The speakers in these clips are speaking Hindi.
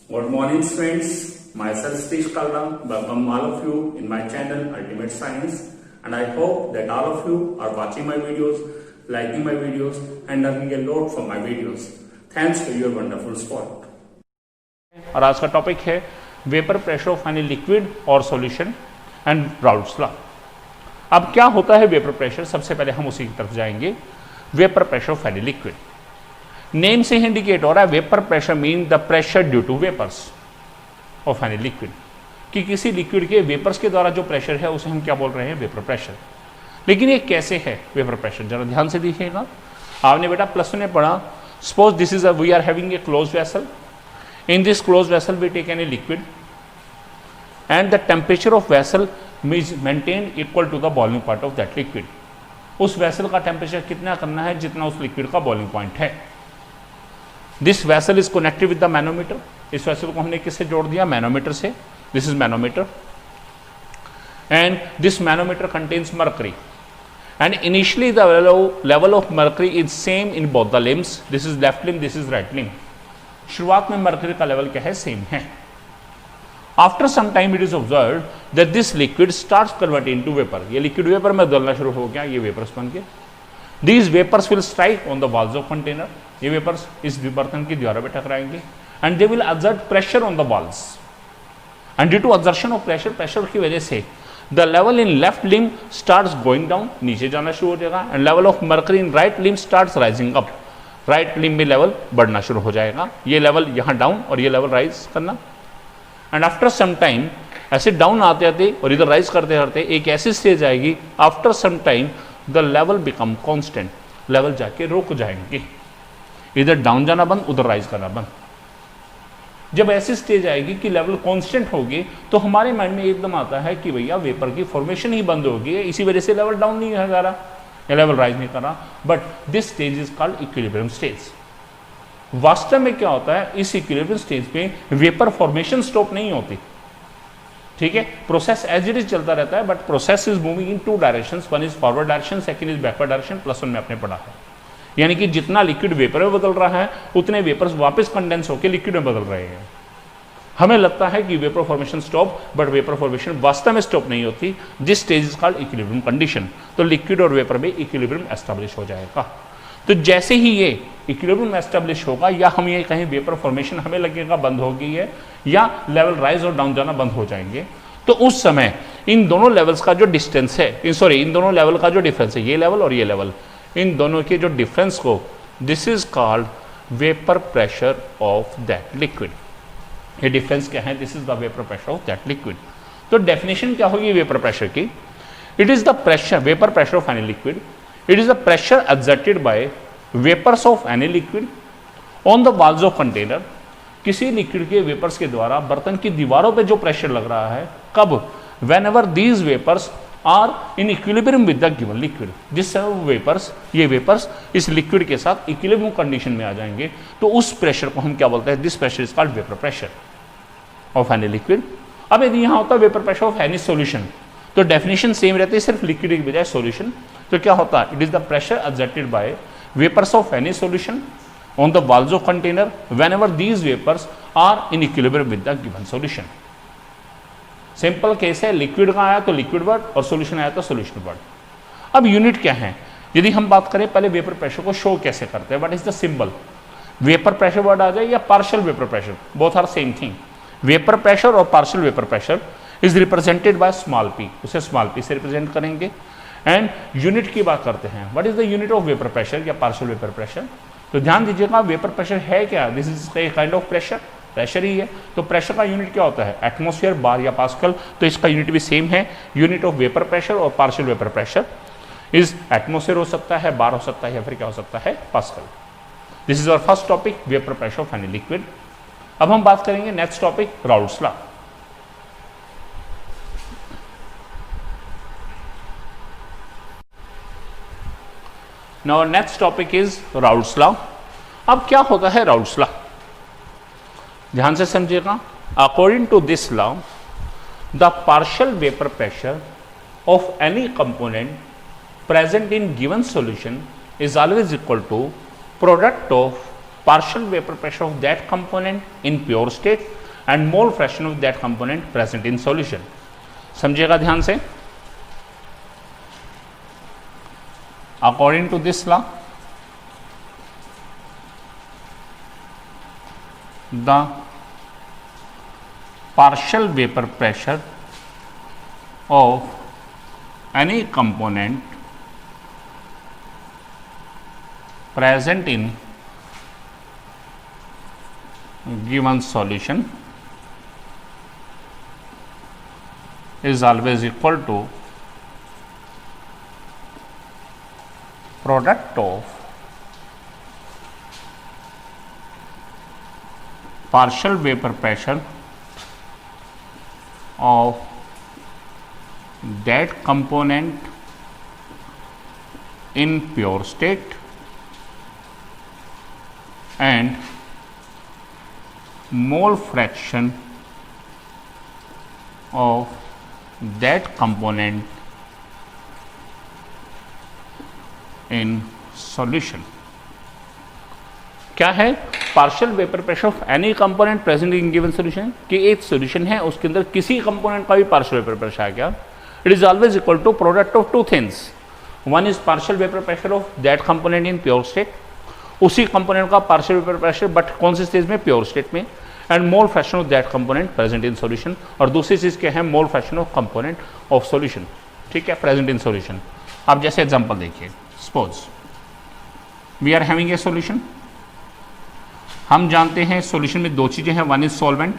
Good morning, friends. Myself Satish Kalra. Welcome all of you in my channel Ultimate Science, and I hope that all of you are watching my videos, liking my videos, and learning a lot from my videos. Thanks for your wonderful support. और आज का टॉपिक है vapour pressure of any liquid और सॉल्यूशन एंड राउल्ट्स लॉ। अब क्या होता है वेपर प्रेशर, सबसे पहले हम उसी की तरफ जाएंगे। Vapour pressure of any liquid, name से इंडिकेट हो रहा है vapour pressure mean the pressure due to vapours of any liquid, कि किसी लिक्विड के वेपर्स के द्वारा जो प्रेशर है उसे हम क्या बोल रहे हैं, वेपर प्रेशर। लेकिन ये कैसे है वेपर प्रेशर, जरा ध्यान से देखिएगा। आपने बेटा प्लस में पढ़ा, suppose this is we are having a close vessel, in this closed vessel we take any liquid and the temperature of vessel is maintained equal to the boiling point of that liquid। उस वेसल का टेम्परेचर कितना करना है जितना उस लिक्विड का बॉइलिंग पॉइंट है। This vessel is connected with the manometer, इस वेसल को हमने किससे जोड़ दिया, मैनोमीटर से। This is manometer and this manometer contains mercury and initially the level of mercury is same in both the limbs। this is left limb, this is right limb। शुरुआत में मर्करी का लेवल क्या है, सेम है। After some time it is observe that this liquid starts converting into vapour, ये लिक्विड वेपर में बदलना शुरू हो गया, ये वेपर्स बन के। These vapours will strike on the walls of container, ये वेपर्स इस बर्तन की दीवारों पे टकराएंगे and they will exert pressure on the walls and due to exertion of pressure, pressure की वजह से the level in left limb starts going down, नीचे जाना शुरू हो जाएगा, and level of mercury in right limb starts rising up, right limb में लेवल बढ़ना शुरू हो जाएगा। ये लेवल यहाँ डाउन और ये लेवल राइज करना, एंड आफ्टर सम टाइम ऐसे डाउन आते आते और इधर राइज करते करते एक ऐसी स्टेज आएगी, after some time the level become constant, level जाके रुक जाएंगे, इधर डाउन जाना बंद, उधर राइज करना बंद। जब ऐसी स्टेज आएगी कि लेवल कांस्टेंट होगी तो हमारे माइंड में एकदम आता है कि भैया वेपर की फॉर्मेशन ही बंद होगी, इसी वजह से लेवल डाउन नहीं जा रहा, लेवल राइज नहीं कर रहा। But this stage is called equilibrium stage. वास्तव में क्या होता है, इस इक्विलिब्रियम स्टेज पे वेपर फॉर्मेशन स्टॉप नहीं होती, ठीक है, प्रोसेस एज इट इज चलता रहता है, but process is moving in two directions, one is forward direction, second is backward direction, plus one में आपने पढ़ा है। यानी कि जितना लिक्विड वेपर में बदल रहा है उतने वेपर्स वापस कंडेंस होकर लिक्विड में बदल रहे हैं। हमें लगता है कि vapour formation stop, but vapour formation वास्तव में स्टॉप नहीं होती। This stage is called equilibrium condition. तो लिक्विड और वेपर में इक्विलिब्रियम एस्टेब्लिश हो जाएगा। तो जैसे ही ये इक्विलिब्रियम एस्टेब्लिश होगा, या हम ये कहें वेपर फॉर्मेशन हमें लगेगा बंद हो गई है, या लेवल राइज और डाउन जाना बंद हो जाएंगे, तो उस समय इन दोनों लेवल्स का जो डिस्टेंस है, इन दोनों लेवल का जो डिफरेंस है, ये लेवल और ये लेवल, इन दोनों के जो डिफरेंस को, this is called vapour pressure of that liquid. ये डिफरेंस क्या है, this is the vapour pressure of that liquid. तो डेफिनेशन क्या होगी वेपर प्रेशर की, it is the pressure, vapour pressure of any liquid, it is the pressure exerted by vapours of any liquid on the walls of container. किसी लिक्विड के वेपर्स के द्वारा बर्तन की दीवारों पे जो प्रेशर लग रहा है, कब, whenever these vapours are in equilibrium with the given liquid, जिस वेपर्स, ये वेपर्स इस लिक्विड के साथ इक्विलिब्रियम कंडीशन में आ जाएंगे, तो उस प्रेशर को हम क्या बोलते हैं, this pressure is called vapour pressure of any liquid. अब यदि यहाँ होता है vapour pressure of any solution, तो डेफिनेशन सेम रहती है, सिर्फ लिक्विड की बजाय सॉल्यूशन। तो क्या होता है, it is the pressure exerted by vapours of any solution on the walls of container whenever these vapours are in equilibrium with the given solution. Simple case है, लिक्विड का आया तो लिक्विड वर्ड और सॉल्यूशन आया तो सॉल्यूशन वर्ड। अब यूनिट क्या है, यदि हम बात करें पहले वेपर प्रेशर को शो कैसे करते हैं, what is the symbol, vapour pressure word आ जाए या partial vapour pressure, both are same thing. Vapour pressure और partial vapour pressure is represented by small P, उसे स्मॉल पी से रिप्रेजेंट करेंगे। एंड यूनिट की बात करते हैं, what is the unit of vapour pressure या पार्शियल वेपर प्रेशर। तो ध्यान दीजिएगा, वेपर प्रेशर है क्या, this is a kind of pressure, pressure ही है। तो प्रेशर का यूनिट क्या होता है, एटमॉस्फेयर, बार या पास्कल। तो इसका यूनिट भी सेम है, यूनिट ऑफ वेपर प्रेशर और partial vapour pressure is atmosphere हो सकता है, बार हो सकता है, या फिर क्या हो सकता है, Pascal. This is our first topic, vapour pressure of any liquid. अब हम बात करेंगे next topic, Raoult's law. Now next topic is Raoult's law. अब क्या होता है राउल्ट्स लॉ, ध्यान से समझिएगा। According to this law, the partial vapour pressure of any component present in given solution is always equal to product of partial vapor pressure of that component in pure state and mole fraction of that component present in solution. समझिएगा ध्यान से। According to this law, the partial vapor pressure of any component present in given solution is always equal to product of partial vapor pressure of that component in pure state and mole fraction of that component in solution। क्या है? Partial vapour pressure of any component present in given solution, कि एक सॉल्यूशन है उसके अंदर किसी कंपोनेंट का भी पार्शियल वेपर प्रेशर आ गया, it is always equal to product of two things. One is partial vapour pressure of that component in pure state, उसी कंपोनेंट का पार्शियल वेपर प्रेशर बट कौन सी स्टेज में? प्योर स्टेट में, and mole fraction of that component present in solution. और दूसरी चीज क्या है? Mole fraction of component of solution, ठीक है, प्रेजेंट इन सॉल्यूशन। अब जैसे एग्जांपल देखिए, suppose we are having a solution. हम जानते हैं सॉल्यूशन में दो चीजें हैं, one is solvent,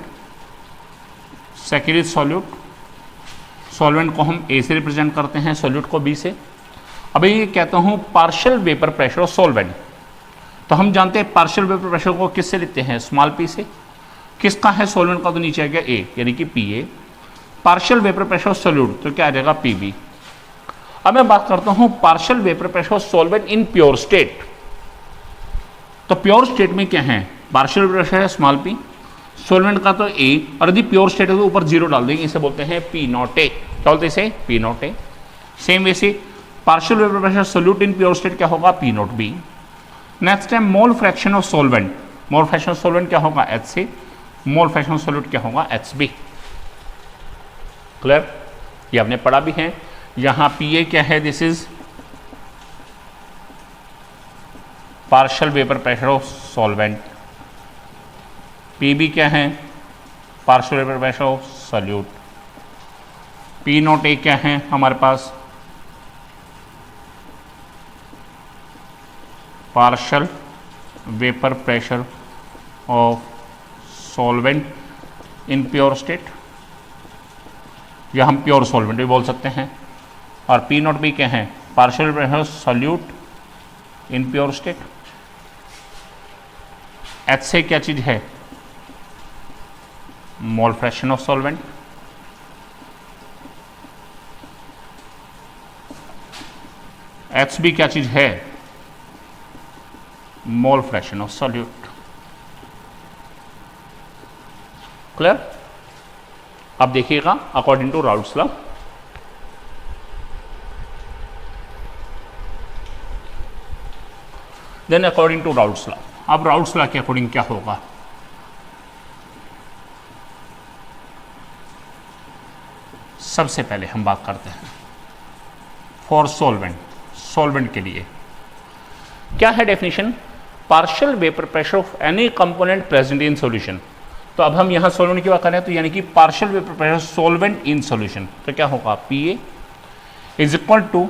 second is solute. Solvent को हम ए से रिप्रेजेंट करते हैं, सॉल्यूट को बी से। अभी ये कहता हूं partial vapour pressure of solvent, तो हम जानते हैं पार्शियल वेपर प्रेशर को किससे लेते हैं? स्मॉल पी से। किसका है? सॉल्वेंट का, तो नीचे आ गया ए, यानी कि P A. Partial vapour pressure of solute तो क्या आ जाएगा? P B. अब मैं बात करता हूं partial vapour pressure of solvent in pure state. तो प्योर स्टेट में क्या है? पार्शियल प्रेशर है स्मॉल पी, सॉल्वेंट का तो ए, और यदि प्योर स्टेट है तो ऊपर जीरो डाल देंगे, इसे बोलते हैं पी नॉट ए। क्या बोलते हैं इसे? P not A. सेम वैसे partial vapour pressure solute in pure state क्या होगा? P not B. Next time mole fraction of solvent, mole fraction of solvent क्या होगा? H C. Mole fraction of solute क्या होगा? H B. क्लियर? ये आपने पढ़ा भी है। यहां पी ए क्या है? This is partial vapour pressure of solvent. P B क्या है? Partial vapour pressure of solute. P not A क्या है हमारे पास? Partial vapour pressure of solvent in pure state, या हम प्योर सॉल्वेंट भी बोल सकते हैं। और पी नॉट बी क्या है? Partial pressure of solute in pure state. H से क्या चीज है? Mole fraction of solvent. H B क्या चीज है? Mole fraction of solute. Clear? अब देखिएगा according to Raoult's law, then according to Raoult's law. अब राउल्ट्स लॉ के अकॉर्डिंग क्या होगा? सबसे पहले हम बात करते हैं फॉर सॉल्वेंट, सॉल्वेंट के लिए क्या है definition? Partial vapour pressure of any component present in solution. तो अब हम यहां सॉल्वेंट की बात करें तो यानी कि partial vapour pressure solvent in solution, तो क्या होगा? P A is equal to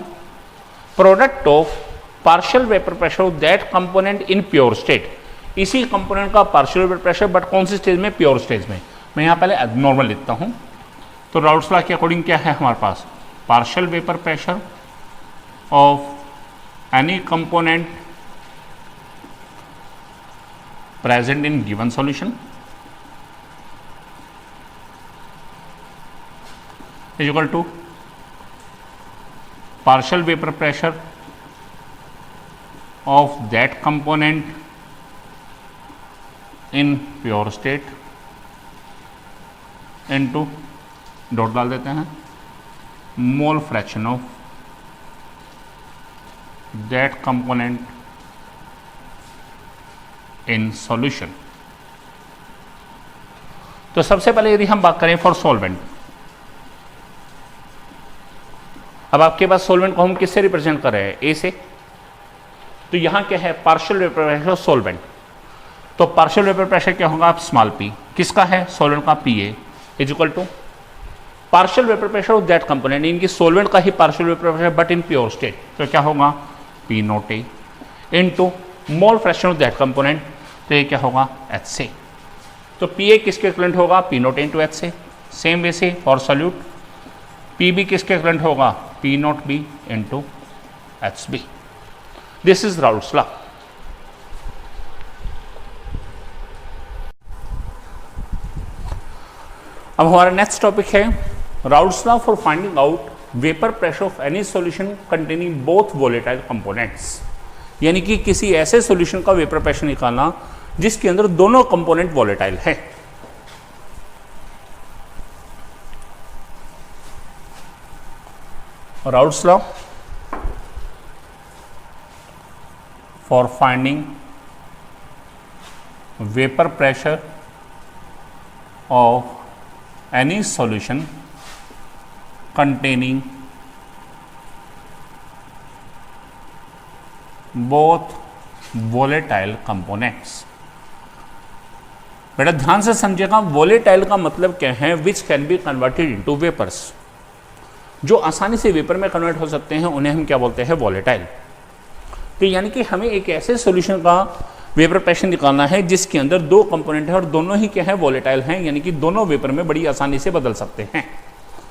product of partial vapour pressure of that component in pure state. इसी कंपोनेंट का पार्शियल वेपर प्रेशर बट कौन सी स्टेज में? प्योर स्टेज में। मैं यहां पहले नॉर्मल लिखता हूं। तो राउल्ट्स लॉ के अकॉर्डिंग क्या है हमारे पास? Partial vapour pressure of any component present in given solution is equal to partial vapor pressure of that component in pure state into dot डाल देते हैं मोल fraction of that component in solution. तो सबसे पहले यदि हम बात करें फॉर सॉल्वेंट, अब आपके पास सॉल्वेंट को हम किससे रिप्रेजेंट कर रहे हैं, ए से, तो यहां क्या है, पार्शियल वेपर प्रेशर सॉल्वेंट, तो पार्शियल वेपर प्रेशर क्या होगा, आप स्मॉल पी, किसका है, सॉल्वेंट का, P A is equal to partial vapour pressure of that component, इनकी सॉल्वेंट का ही partial vapour pressure but in pure state, तो क्या होगा, P not A into mole fraction of that component, तो ये क्या होगा, एच से, तो पी ए किसके इक्विवेलेंट होगा, पी नॉट इंटू एच से। सेम वे से फॉर सॉल्यूट पी बी किसके इक्विवेलेंट होगा, P not B into H B. This is Raoult's law. अब हमारा नेक्स्ट टॉपिक है Raoult's law for finding out vapour pressure of any solution containing both volatile components, यानी कि किसी ऐसे सॉल्यूशन का वेपर प्रेशर निकालना जिसके अंदर दोनों कंपोनेंट वोलेटाइल है। Raoult's law for finding vapour pressure of any solution containing both volatile components। बेटा ध्यान से समझिएगा, वोलेटाइल का मतलब क्या है, which can be converted into vapours, जो आसानी से वेपर में कन्वर्ट हो सकते हैं उन्हें हम क्या बोलते हैं, वोलेटाइल। तो यानी कि हमें एक ऐसे सॉल्यूशन का वेपर प्रेशर निकालना है जिसके अंदर दो कंपोनेंट है और दोनों ही क्या है, वोलेटाइल हैं, यानी कि दोनों वेपर में बड़ी आसानी से बदल सकते हैं,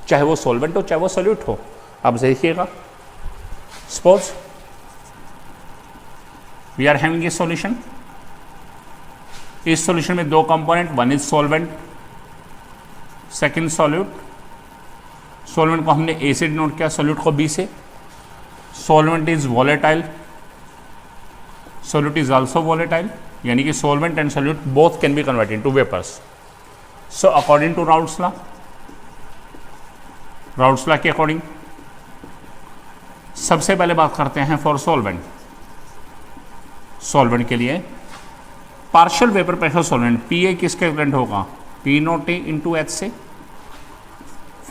चाहे वो सॉल्वेंट हो चाहे वो सॉल्यूट हो। अब देखिएगा, suppose we are having a solution, इस सॉल्यूशन में दो component, one is solvent, second solute. Solvent को हमने ए से डिनोट किया, सॉल्यूट को बी से। Solvent is volatile, solute is also volatile, यानी कि solvent and solute both can be converted into vapors. So according to Raoult's law के अकॉर्डिंग सबसे पहले बात करते हैं फॉर सॉल्वेंट। सॉल्वेंट के लिए partial vapour pressure solvent P A किसके इक्विवेलेंट होगा, P not A into H A.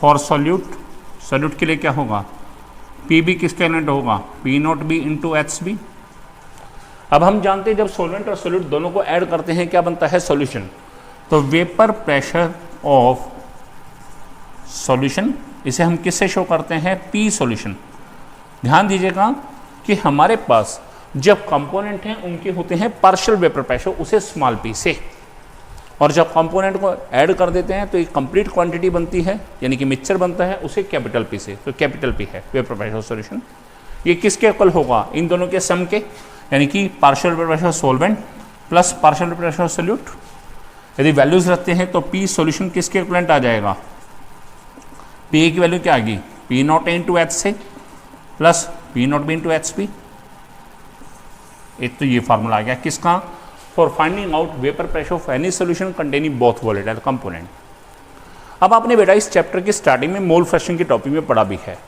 For solute, solute के लिए क्या होगा, पी बी किसके इक्विवेलेंट होगा, P not B into H B. अब हम जानते हैं जब सॉल्वेंट और सॉल्यूट दोनों को ऐड करते हैं क्या बनता है, सॉल्यूशन। तो वेपर प्रेशर ऑफ सॉल्यूशन, इसे हम किससे शो करते हैं, पी सॉल्यूशन। ध्यान दीजिएगा कि हमारे पास जब कंपोनेंट हैं उनके होते हैं पार्शियल वेपर प्रेशर, उसे स्मॉल पी से, और जब कंपोनेंट को ऐड कर देते हैं तो एक कंप्लीट क्वांटिटी बनती है, यानी कि मिक्सचर बनता है, उसे कैपिटल पी से, तो कैपिटल पी है वेपर प्रेशर सॉल्यूशन। ये किसके इक्वल होगा, इन दोनों के सम के, यानी कि partial vapour pressure solvent plus partial vapour pressure solute. यदि वैल्यूज रखते हैं तो पी सॉल्यूशन किसके इक्विवेलेंट आ जाएगा, पी ए की वैल्यू क्या आ गई, P not A into H से plus P not B into H P. एक तो ये फार्मूला आ गया किसका, for finding out vapour pressure of any solution containing both volatile component. अब आपने बेटा इस चैप्टर की स्टार्टिंग में मोल फ्रैक्शन के टॉपिक में पढ़ा भी है,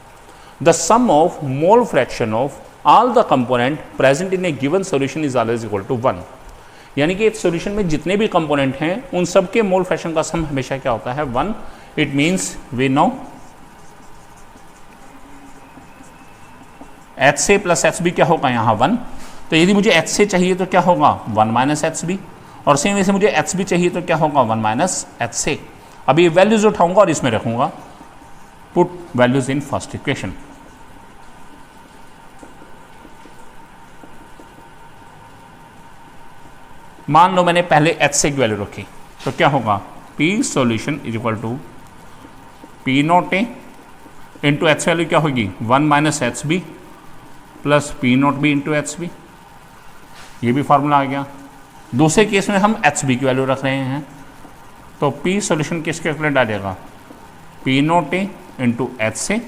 the sum of mole fraction of all the component present in a given solution is always equal to 1, यानी कि एक सॉल्यूशन में जितने भी कंपोनेंट हैं उन सब के मोल फ्रैक्शन का सम हमेशा क्या होता है, 1। It means we know x से प्लस एच बी क्या होगा, यहाँ 1, तो यदि मुझे एच से चाहिए तो क्या होगा, 1 माइनस एच बी, और सेम वैसे मुझे एच बी चाहिए तो क्या होगा, 1 माइनस एच से। अब ये वैल्यूज उठाऊंगा और इसमें रखूंगा, put values in first equation. मान लो मैंने पहले एच से की वैल्यू रखी तो क्या होगा, P solution is equal to P not A into x value क्या होगी, 1 minus H B plus P not B into H B. ये भी फार्मूला आ गया। दूसरे केस में हम एच बी की वैल्यू रख रहे हैं, तो पी सॉल्यूशन किसके इक्विवेलेंट आ जाएगा, P not A into H से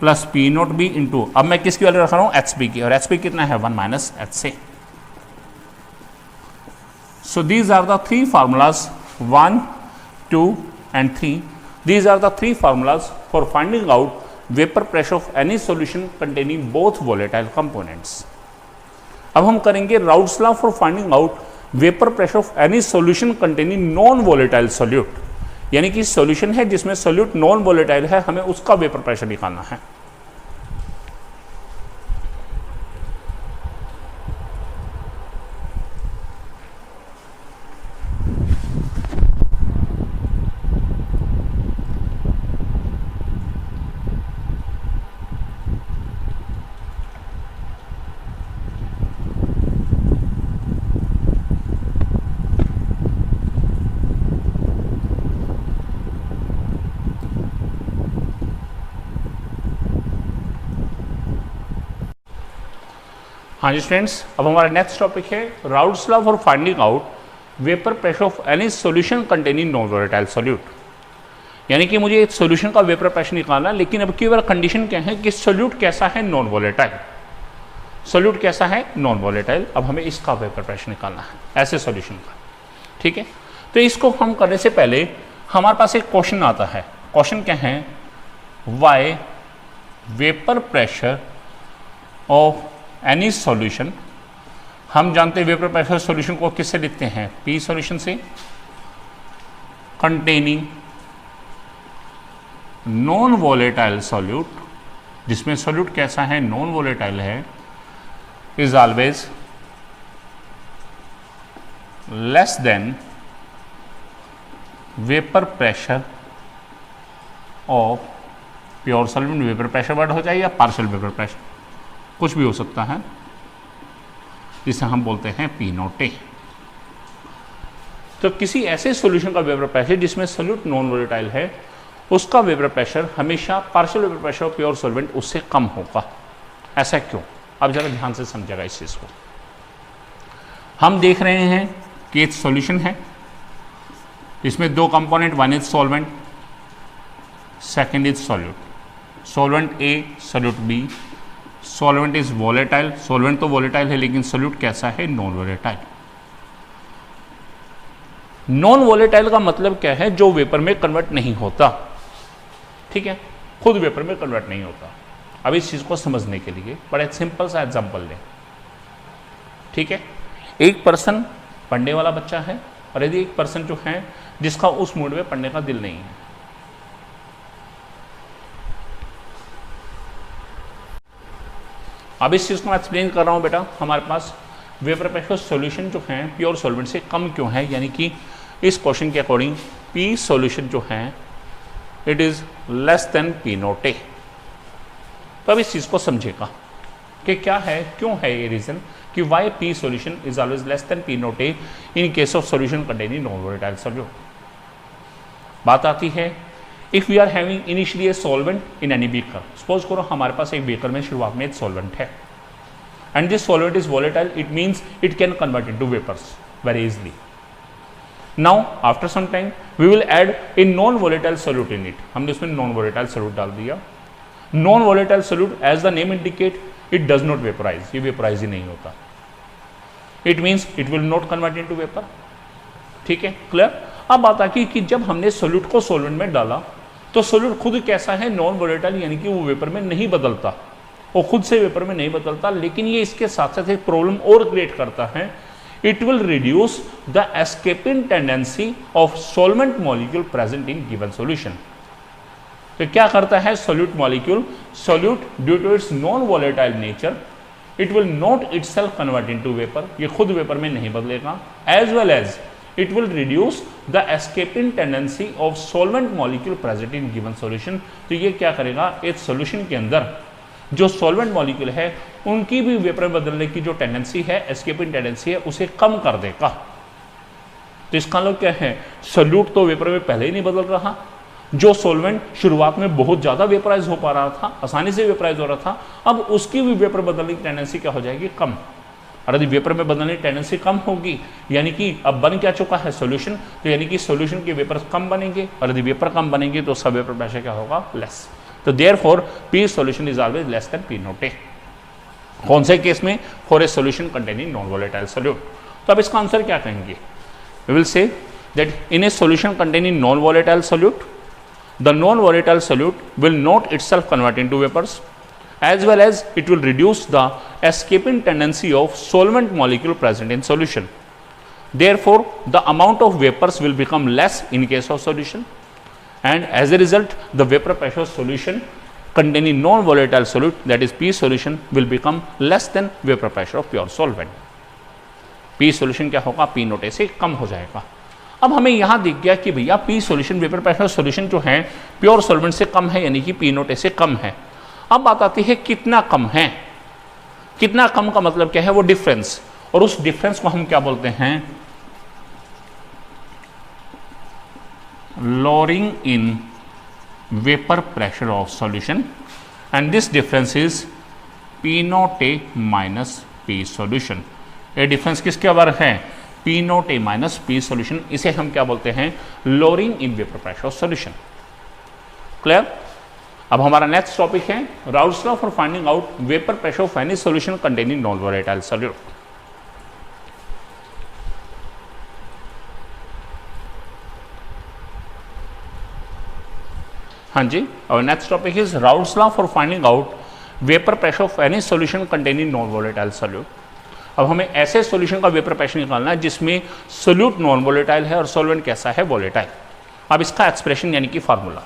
plus P not B into, अब मैं किसकी वैल्यू रख रहा हूँ, एच बी की, और एच बी कितना है, 1 माइनस एच से। So these are the three formulas, 1, 2 and 3. These are the three formulas for finding out vapor pressure of any solution containing both volatile components. अब हम करेंगे Raoult's law for finding out vapor pressure of any solution containing non volatile solute, यानी कि सॉल्यूशन है जिसमें सोल्यूट नॉन वोलेटाइल है, हमें उसका वेपर प्रेशर निकालना है। हाँ जी स्टूडेंट्स, अब हमारा नेक्स्ट टॉपिक है Raoult's law for finding out vapour pressure of any solution containing non volatile solute. यानी कि मुझे एक सॉल्यूशन का वेपर प्रेशर निकालना, लेकिन अब केवल कंडीशन क्या है कि सॉल्यूट कैसा है, नॉन वोलेटाइल। सॉल्यूट कैसा है, नॉन वोलेटाइल। अब हमें इसका वेपर प्रेशर निकालना है ऐसे सॉल्यूशन का। ठीक है, तो इसको हम करने से पहले हमारे पास एक क्वेश्चन आता है। क्वेश्चन क्या है, why vapour pressure of any solution. हम जानते हैं वेपर प्रेशर सॉल्यूशन को किससे लिखते हैं, पी सॉल्यूशन से, कंटेनिंग नॉन वोलेटाइल सॉल्यूट, जिसमें सॉल्यूट कैसा है, नॉन वोलेटाइल है, is always less then vapour pressure of pure solvent. Vapour pressure word हो जाए या पार्शियल वेपर प्रेशर, कुछ भी हो सकता है, जिसे हम बोलते हैं पी नॉट ए। तो किसी ऐसे सॉल्यूशन का वेपर प्रेशर जिसमें सॉल्यूट नॉन वोलेटाइल है, उसका वेपर प्रेशर हमेशा partial vapour pressure of pure solvent उससे कम होगा। ऐसा क्यों, अब जरा ध्यान से समझेगा इस चीज को। हम देख रहे हैं कि एक सॉल्यूशन है, इसमें दो component, one is solvent, second is solute. Solvent A, solute B. Solvent is volatile, solvent तो वोलेटाइल है, लेकिन सॉल्यूट कैसा है, नॉन वोलेटाइल। नॉन वोलेटाइल का मतलब क्या है, जो वेपर में कन्वर्ट नहीं होता। ठीक है, खुद वेपर में कन्वर्ट नहीं होता। अब इस चीज को समझने के लिए बड़ा सिंपल सा एग्जांपल लें। ठीक है, एक पर्सन पढ़ने वाला बच्चा है, और यदि एक पर्सन जो है जिसका उस मूड में पढ़ने का दिल नहीं है, अब इस चीज को मैं एक्सप्लेन कर रहा हूं बेटा। हमारे पास वेपर प्रेशर सॉल्यूशन जो है प्योर सॉल्वेंट से कम क्यों है, यानी कि इस क्वेश्चन के अकॉर्डिंग पी सॉल्यूशन जो है it is less than P not a. तो अब इस चीज को समझेगा कि क्या है, क्यों है ये रीजन कि why P solution is always less than P not A in case of solution containing non volatile solute. बात आती है, if we are having initially a solvent in any beaker. Suppose करो हमारे पास एक बीकर में शुरुआत में एक सॉल्वेंट है, and this solvent is volatile, it means it can convert into vapours very easily. Now after some time we will add a non volatile solute in it. हमने उसमें नॉन वोलेटाइल सॉल्यूट डाल दिया। Non volatile solute as the name indicate it does not vaporize, ये वेपराइज ही नहीं होता। It means it will not convert into vapour. ठीक है, क्लियर। अब बात आती कि जब हमने सॉल्यूट को सॉल्वेंट में डाला तो सॉल्यूट खुद कैसा है, नॉन वोलेटाइल, यानी कि वो वेपर में नहीं बदलता, वो खुद से वेपर में नहीं बदलता। लेकिन ये इसके साथ साथ एक प्रॉब्लम और क्रिएट करता है, it will reduce the escaping tendency of solvent molecule present in given solution. तो क्या करता है solute molecule, solute due to its non volatile nature it will not itself convert into vapour, ये खुद वेपर में नहीं बदलेगा, as well as it will reduce the escaping tendency of solvent molecule present in given solution। तो ये क्या करेगा, एक सॉल्यूशन के अंदर जो सॉल्वेंट मॉलिक्यूल है उनकी भी वेपर में बदलने की जो टेंडेंसी है, एस्केपिंग टेंडेंसी है, उसे कम कर देगा। तो इसका मतलब क्या है, सॉल्यूट तो वेपर में पहले ही नहीं बदल रहा, जो सॉल्वेंट शुरुआत में बहुत ज्यादा वेपराइज हो पा रहा था, आसानी से वेपराइज हो रहा था, अब उसकी भी वेपर बदलने की टेंडेंसी क्या हो जाएगी, कम। और यदि वेपर में बदलने की टेंडेंसी कम होगी, यानी कि अब बन क्या चुका है सॉल्यूशन, तो यानी कि सॉल्यूशन के वेपर कम बनेंगे, और यदि वेपर कम बनेंगे तो सब वेपर प्रेशर क्या होगा, लेस। तो therefore P solution is always less than P not A. कौन से केस में, for a solution containing non volatile solute. तो अब इसका आंसर क्या कहेंगे, we will say that in a solution containing non volatile solute the non-volatile solute will not itself convert into vapors, as well as it will reduce the escaping tendency of solvent molecule present in solution. Therefore, the amount of vapors will become less in case of solution. and as a result the vapor pressure solution containing non-volatile solute, that is P solution, will become less than vapor pressure of pure solvent. P solution क्या होगा, P नोट ए से कम हो जाएगा। अब हमें यहाँ दिख गया कि भैया P solution vapour pressure solution जो है प्योर सॉल्वेंट से कम है, यानी कि P नोट ए से कम है। अब बात आती है कितना कम है। कितना कम का मतलब क्या है, वो डिफरेंस, और उस डिफरेंस को हम क्या बोलते हैं, lowering in vapor pressure of solution, and this difference is P naught A minus P solution। ये डिफरेंस किसके बराबर है, P naught A minus P solution। इसे हम क्या बोलते हैं, lowering in vapor pressure of solution। Clear. अब हमारा नेक्स्ट टॉपिक है Raoult's law for finding out vapour pressure of any solution containing non volatile solute. हाँ जी, और next topic is Raoult's law for finding out vapour pressure of any solution containing non volatile solute. अब हमें ऐसे सॉल्यूशन का वेपर प्रेशर निकालना है जिसमें सॉल्यूट नॉन वोलेटाइल है और सॉल्वेंट कैसा है, वोलेटाइल। अब इसका एक्सप्रेशन यानी कि फार्मूला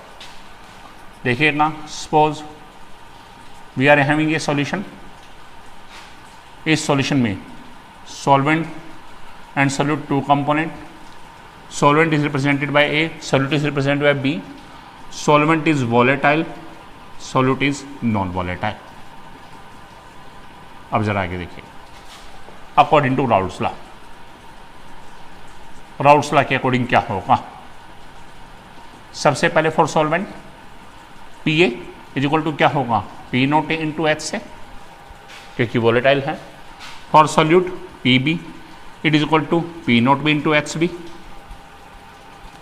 देखिएगा। Suppose we are having a solution, इस सॉल्यूशन में solvent and solute two component, solvent is represented by A, solute is represented by B, solvent is volatile, solute is non volatile। अब जरा आगे देखिए, according to Raoult's law, Raoult's law के अकॉर्डिंग क्या होगा। सबसे पहले for solvent P A is equal to क्या होगा, P note A into H A, क्योंकि वोलेटाइल है। For solute P B it is equal to P not B into H B,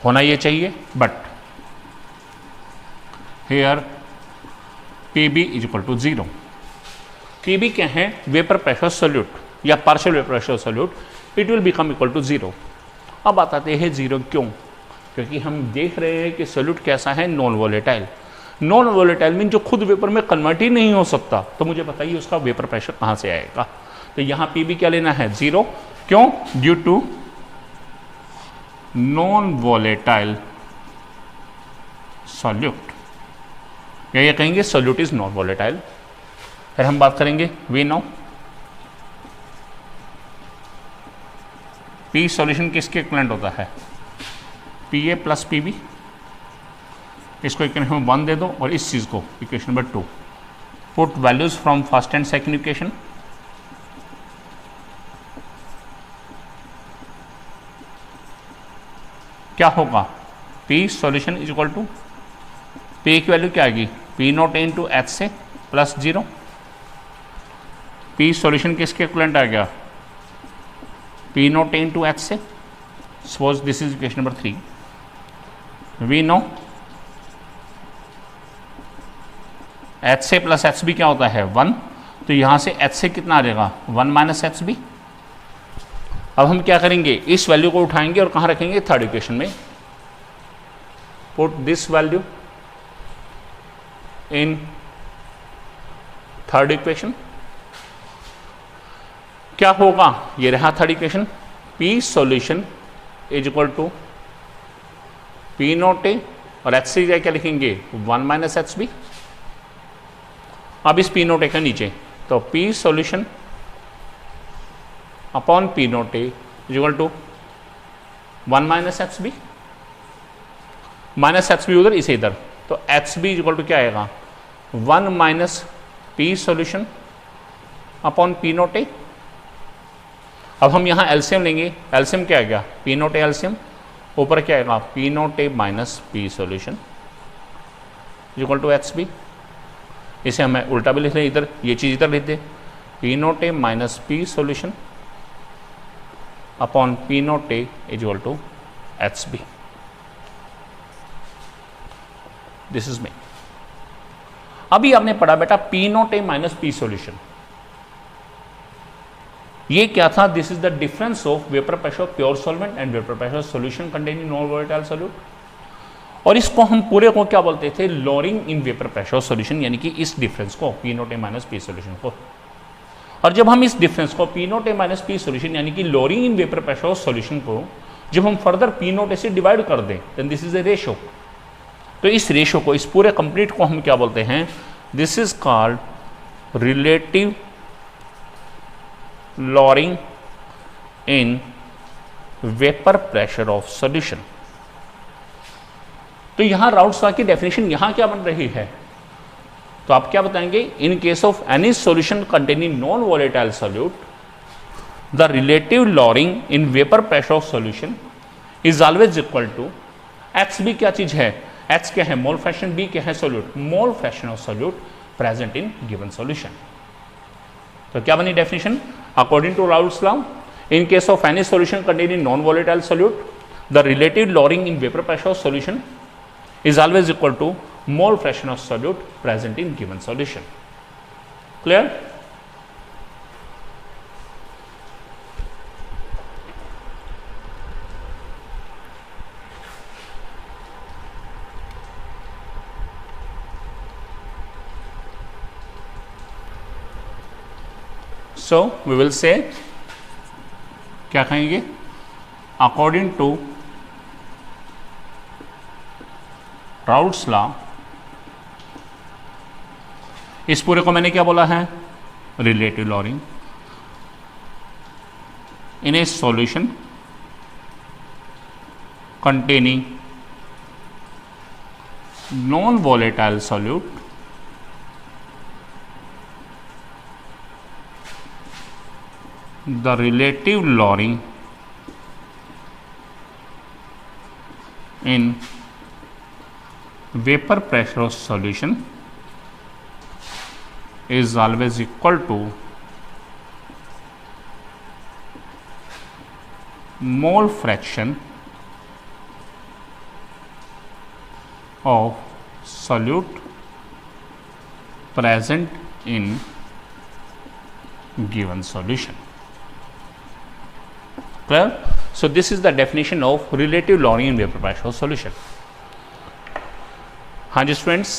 होना ये चाहिए, but here Pb is equal to 0। Pb क्या है, वेपर प्रेशर सोल्यूट या partial vapour pressure solute, it will become equal to 0। अब बताते हैं 0 क्यों, क्योंकि हम देख रहे हैं कि सोल्यूट कैसा है, non volatile. Non volatile mean जो खुद वेपर में कन्वर्ट ही नहीं हो सकता, तो मुझे बताइए उसका वेपर प्रेशर कहाँ से आएगा। तो यहाँ Pb क्या लेना है, 0। क्यों, due to non volatile solute, या ये कहेंगे सोल्यूट इज नॉन वोलेटाइल। फिर हम बात करेंगे वी नो पी सॉल्यूशन किसके इक्विवेलेंट होता है, P A plus P B. इसको इक्वेशन नंबर 1 दे दो और इस चीज़ को equation number 2। Put values from first and second equation. क्या होगा, P solution is equal to, P की वैल्यू क्या आएगी, P note A into H से प्लस 0। पी सॉल्यूशन किसके इक्विवेलेंट आ गया, P note A into H A. Suppose this is equation number 3। We know x से प्लस एच बी क्या होता है, 1। तो यहाँ से एच से कितना आ जाएगा, 1 माइनस एच बी। अब हम क्या करेंगे, इस वैल्यू को उठाएंगे और कहाँ रखेंगे, थर्ड इक्वेशन में। Put this value in third equation. क्या होगा, ये रहा third equation, P solution is equal to P note A और एच सी क्या लिखेंगे, 1 माइनस एच बी। अब इस पी नोट ए का नीचे, तो P solution upon P note A is equal to 1 minus H B. Minus H B उधर, इसे इधर, तो H B is equal to क्या आएगा, 1 minus P solution upon P note A. अब हम यहाँ एलसीएम लेंगे, एलसीएम क्या आएगा, पी नोट ए एलसीएम, ऊपर क्या आएगा, P note A minus P solution equal to H B. इसे हमें उल्टा भी लिख लें, इधर ये चीज़ इधर लिख दे, P note A minus P solution upon P note A equal to H B. This is me. अभी आपने पढ़ा बेटा P note A minus P solution, ये क्या था, this is the difference of vapour pressure pure solvent and vapour pressure solution containing non volatile solute. और इसको हम पूरे को क्या बोलते थे, lowering in vapour pressure solution, यानी कि इस डिफरेंस को P note A minus P solution को। और जब हम इस डिफरेंस को P note A minus P solution यानी कि lowering in vapour pressure solution को जब हम फर्दर पी नोट ए से डिवाइड कर दें, then this is a ratio. तो इस रेशो को, इस पूरे कंप्लीट को हम क्या बोलते हैं? This is called relative lowering in vapour pressure of solution. तो यहां राउल्ट्स लॉ की डेफिनेशन यहां क्या बन रही है? तो आप क्या बताएंगे? In case of any solution containing non volatile solute, the relative lowering in vapour pressure of solution is always equal to x. B क्या चीज है? एक्स क्या है? Mole fraction. बी क्या है? Solute. Mole fraction of solute present in given solution. तो क्या बनी definition? According to Raoult's law, in case of any solution containing non-volatile solute, the relative lowering in vapor pressure of solution is always equal to mole fraction of solute present in given solution. Clear? So we will say, क्या कहेंगे? अकॉर्डिंग टू राउल्ट्स लॉ, इस पूरे को मैंने क्या बोला है? Relative lowering in a solution containing non volatile solute the relative lowering in vapor pressure of solution is always equal to mole fraction of solute present in given solution. Clear? So this is the definition of relative lowering in vapor pressure of solution. हाँ जी स्टूडेंट्स,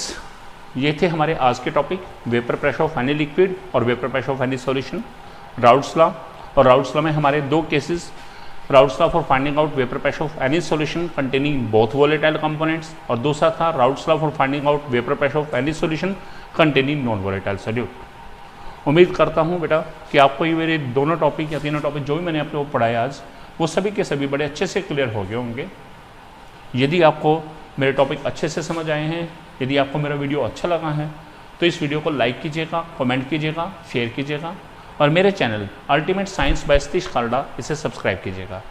ये थे हमारे आज के topic, vapour pressure of any liquid और vapour pressure of any solution, Raoult's law. और राउल्ट्स लॉ में हमारे दो cases, Raoult's law for finding out vapour pressure of any solution containing both volatile components, और दूसरा था Raoult's law for finding out vapour pressure of any solution containing non volatile solute. उम्मीद करता हूँ बेटा कि आपको ये मेरे दोनों टॉपिक या तीनों टॉपिक जो भी मैंने आपको पढ़ाया आज, वो सभी के सभी बड़े अच्छे से क्लियर हो गए होंगे। यदि आपको मेरे टॉपिक अच्छे से समझ आए हैं, यदि आपको मेरा वीडियो अच्छा लगा है, तो इस वीडियो को लाइक कीजिएगा, कमेंट कीजिएगा, शेयर कीजिएगा, और मेरे channel ultimate science by Satish Khalda इसे सब्सक्राइब कीजिएगा।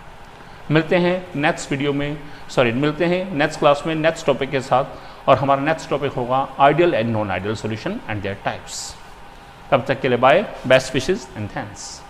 मिलते हैं नेक्स्ट वीडियो में, मिलते हैं नेक्स्ट क्लास में नेक्स्ट टॉपिक के साथ, और हमारा नेक्स्ट टॉपिक होगा ideal and non ideal solution and their types. तब तक के लिए bye, best wishes and thanks.